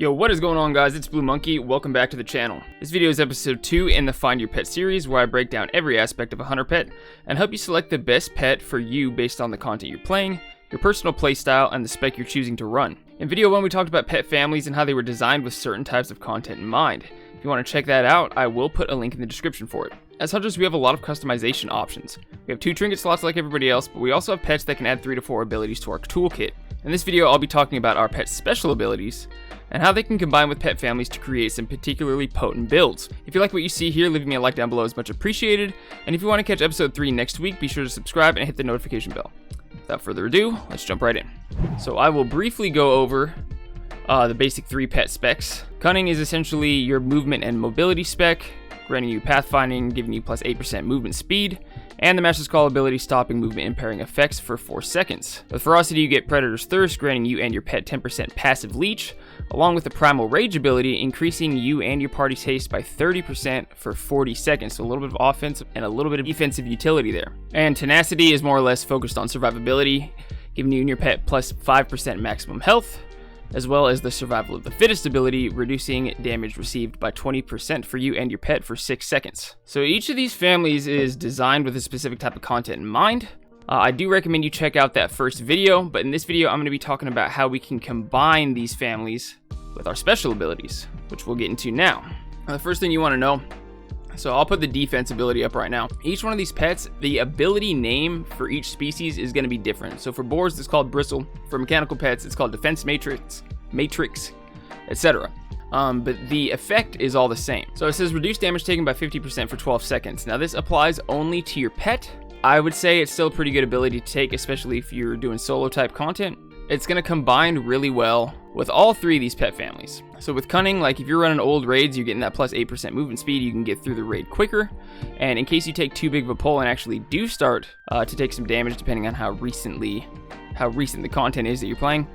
Yo, what is going on, guys? It's Blue Monkey. Welcome back to the channel. This video is episode 2 in the Find Your Pet series, where I break down every aspect of a hunter pet and help you select the best pet for you based on the content you're playing, your personal playstyle, and the spec you're choosing to run. In video 1, we talked about pet families and how they were designed with certain types of content in mind. If you want to check that out, I will put a link in the description for it. As hunters, we have a lot of customization options. We have 2 trinket slots like everybody else, but we also have pets that can add 3 to 4 abilities to our toolkit. In this video, I'll be talking about our pet special abilities and how they can combine with pet families to create some particularly potent builds. If you like what you see here, leaving me a like down below is much appreciated, and if you want to catch episode 3 next week, be sure to subscribe and hit the notification bell. Without further ado, let's jump right in. So I will briefly go over the basic 3 pet specs. Cunning is essentially your movement and mobility spec, granting you pathfinding, giving you plus 8% movement speed, and the Master's Call ability stopping movement impairing effects for 4 seconds. With Ferocity, you get Predator's Thirst, granting you and your pet 10% passive leech, along with the Primal Rage ability, increasing you and your party's haste by 30% for 40 seconds, so a little bit of offensive and a little bit of defensive utility there. And Tenacity is more or less focused on survivability, giving you and your pet plus 5% maximum health, as well as the Survival of the Fittest ability, reducing damage received by 20% for you and your pet for 6 seconds. So each of these families is designed with a specific type of content in mind. I do recommend you check out that first video, but in this video I'm going to be talking about how we can combine these families with our special abilities, which we'll get into now. The first thing you want to know, so I'll put the Defensibility up right now. Each one of these pets, the ability name for each species is going to be different. So for boars, it's called Bristle. For mechanical pets, it's called Defense Matrix, etc. But the effect is all the same. So it says reduce damage taken by 50% for 12 seconds. Now this applies only to your pet. I would say it's still a pretty good ability to take, especially if you're doing solo type content. It's going to combine really well with all 3 of these pet families. So with Cunning, like if you're running old raids, you're getting that plus 8% movement speed, you can get through the raid quicker. And in case you take too big of a pull and actually do start to take some damage, depending on how recent the content is that you're playing,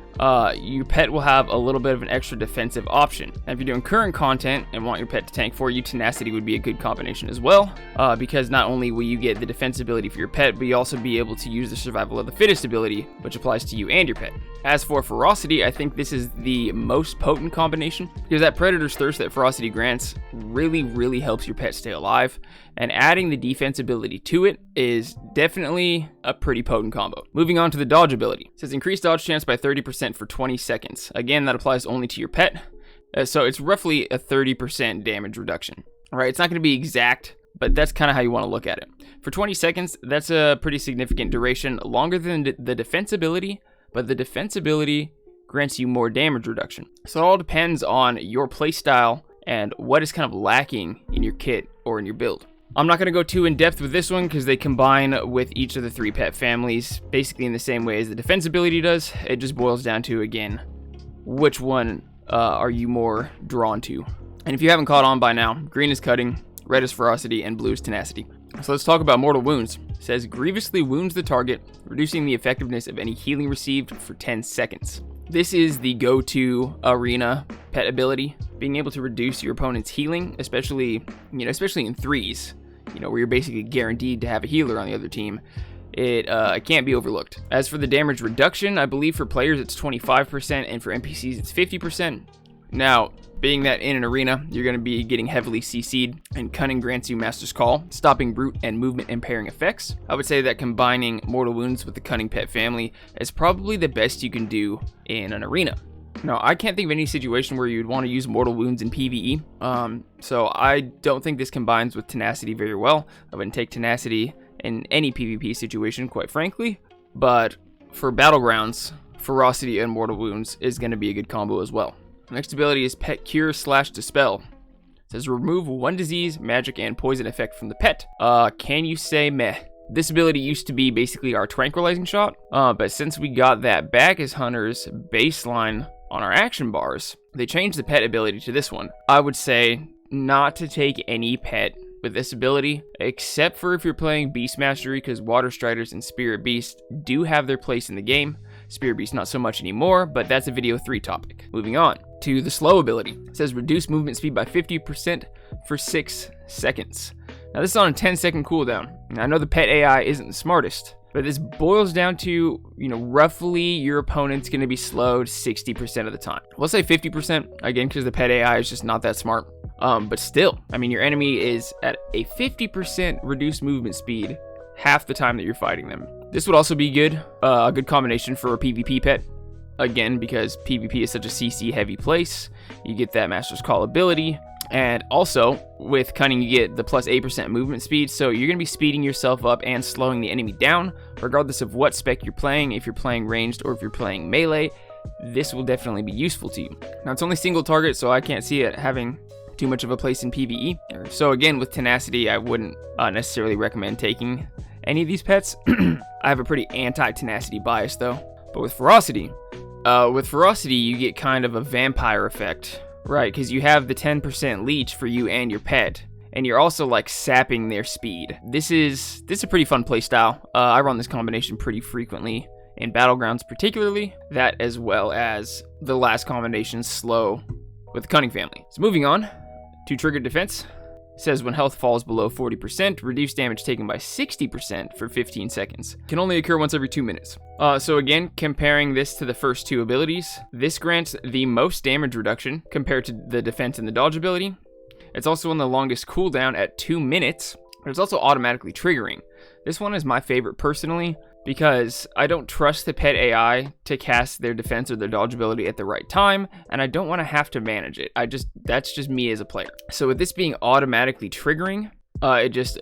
your pet will have a little bit of an extra defensive option. And if you're doing current content and want your pet to tank for you, Tenacity would be a good combination as well, because not only will you get the defensibility for your pet, but you also be able to use the Survival of the Fittest ability, which applies to you and your pet. As for Ferocity, I think this is the most potent combination, because that Predator's Thirst that Ferocity grants really helps your pet stay alive, and adding the defensibility to it is definitely a pretty potent combo. Moving on to the Dodge ability. It says increase dodge chance by 30% for 20 seconds. Again, that applies only to your pet, so it's roughly a 30% damage reduction. All right, it's not going to be exact, but that's kind of how you want to look at it. For 20 seconds, that's a pretty significant duration, longer than the defensibility, but the defensibility grants you more damage reduction. So it all depends on your playstyle and what is kind of lacking in your kit or in your build. I'm not going to go too in depth with this one because they combine with each of the 3 pet families basically in the same way as the Defensibility does. It just boils down to, again, which one are you more drawn to. And if you haven't caught on by now, green is Cutting, red is Ferocity, and blue is Tenacity. So let's talk about Mortal Wounds. It says grievously wounds the target, reducing the effectiveness of any healing received for 10 seconds. This is the go-to arena pet ability, being able to reduce your opponent's healing, especially in 3s, where you're basically guaranteed to have a healer on the other team. It can't be overlooked. As for the damage reduction, I believe for players it's 25%, and for NPCs it's 50%. Now, being that in an arena, you're going to be getting heavily CC'd, and Cunning grants you Master's Call, stopping brute and movement impairing effects. I would say that combining Mortal Wounds with the Cunning pet family is probably the best you can do in an arena. Now, I can't think of any situation where you'd want to use Mortal Wounds in PvE, so I don't think this combines with Tenacity very well. I wouldn't take Tenacity in any PvP situation, quite frankly, but for Battlegrounds, Ferocity and Mortal Wounds is going to be a good combo as well. Next ability is Pet Cure / Dispel. It says remove 1 disease, magic, and poison effect from the pet. Can you say meh? This ability used to be basically our tranquilizing shot, but since we got that back as hunters baseline on our action bars, they changed the pet ability to this one. I would say not to take any pet with this ability, except for if you're playing Beast Mastery, because Water Striders and Spirit Beast do have their place in the game. Spirit Beast not so much anymore, but that's a video 3 topic. Moving on to the slow ability. It says reduce movement speed by 50% for 6 seconds. Now this is on a 10-second cooldown. Now, I know the pet AI isn't the smartest, But this boils down to, roughly your opponent's going to be slowed 60% of the time. We'll say 50%, again, because the pet AI is just not that smart. But still, your enemy is at a 50% reduced movement speed half the time that you're fighting them. This would also be good, a good combination for a PvP pet. Again, because PvP is such a CC heavy place, you get that Master's Call ability. And also, with Cunning, you get the plus 8% movement speed, so you're going to be speeding yourself up and slowing the enemy down, regardless of what spec you're playing. If you're playing ranged or if you're playing melee, this will definitely be useful to you. Now, it's only single target, so I can't see it having too much of a place in PvE. So again, with Tenacity, I wouldn't necessarily recommend taking any of these pets. I have a pretty anti-Tenacity bias, though. But with Ferocity, you get kind of a vampire effect. Right, because you have the 10% leech for you and your pet, and you're also like sapping their speed. This is a pretty fun playstyle. I run this combination pretty frequently in Battlegrounds, particularly that, as well as the last combination, slow, with the Cunning family. So moving on to Triggered Defense. It says when health falls below 40%, reduce damage taken by 60% for 15 seconds. Can only occur once every 2 minutes. So again, comparing this to the first two abilities, this grants the most damage reduction compared to the defense and the dodge ability. It's also on the longest cooldown at 2 minutes, but it's also automatically triggering. This one is my favorite personally, because I don't trust the pet AI to cast their defense or their dodge ability at the right time, and I don't want to have to manage it. That's just me as a player. So with this being automatically triggering, it just,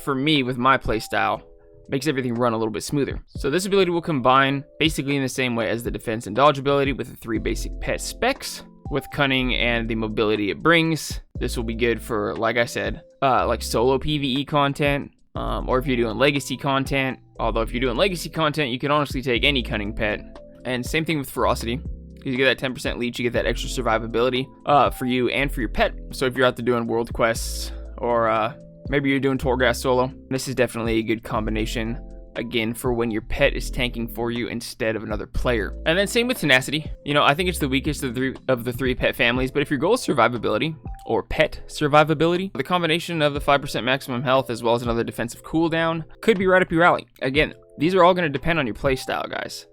for me, with my playstyle, makes everything run a little bit smoother. So this ability will combine basically in the same way as the defense and dodge ability with the 3 basic pet specs. With Cunning and the mobility it brings, this will be good for, like I said, like solo PvE content, or if you're doing legacy content. Although if you're doing legacy content, you can honestly take any Cunning pet. And same thing with Ferocity. You get that 10% leech, you get that extra survivability for you and for your pet. So if you're out there doing world quests, or maybe you're doing Torghast solo, this is definitely a good combination, again, for when your pet is tanking for you instead of another player. And then same with Tenacity. I think it's the weakest of the three pet families, but if your goal is survivability, or pet survivability, the combination of the 5% maximum health as well as another defensive cooldown could be right up your alley. Again, these are all going to depend on your playstyle, guys.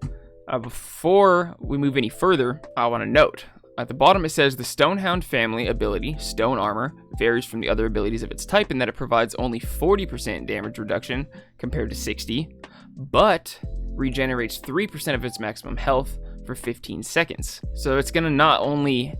Before we move any further, I want to note, at the bottom it says the Stonehound family ability, Stone Armor, varies from the other abilities of its type in that it provides only 40% damage reduction compared to 60%, but regenerates 3% of its maximum health for 15 seconds. So it's going to not only,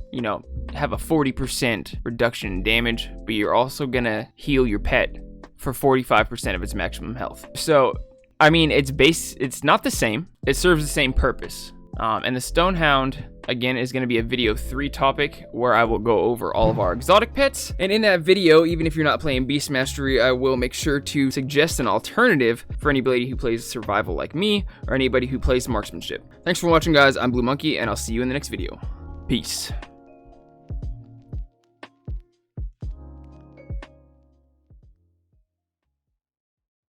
have a 40% reduction in damage, but you're also going to heal your pet for 45% of its maximum health. So, it's not the same. It serves the same purpose. And the Stonehound, again, is going to be a video 3 topic where I will go over all of our exotic pets. And in that video, even if you're not playing Beast Mastery, I will make sure to suggest an alternative for anybody who plays survival like me, or anybody who plays marksmanship. Thanks for watching, guys. I'm Blue Monkey, and I'll see you in the next video. Peace.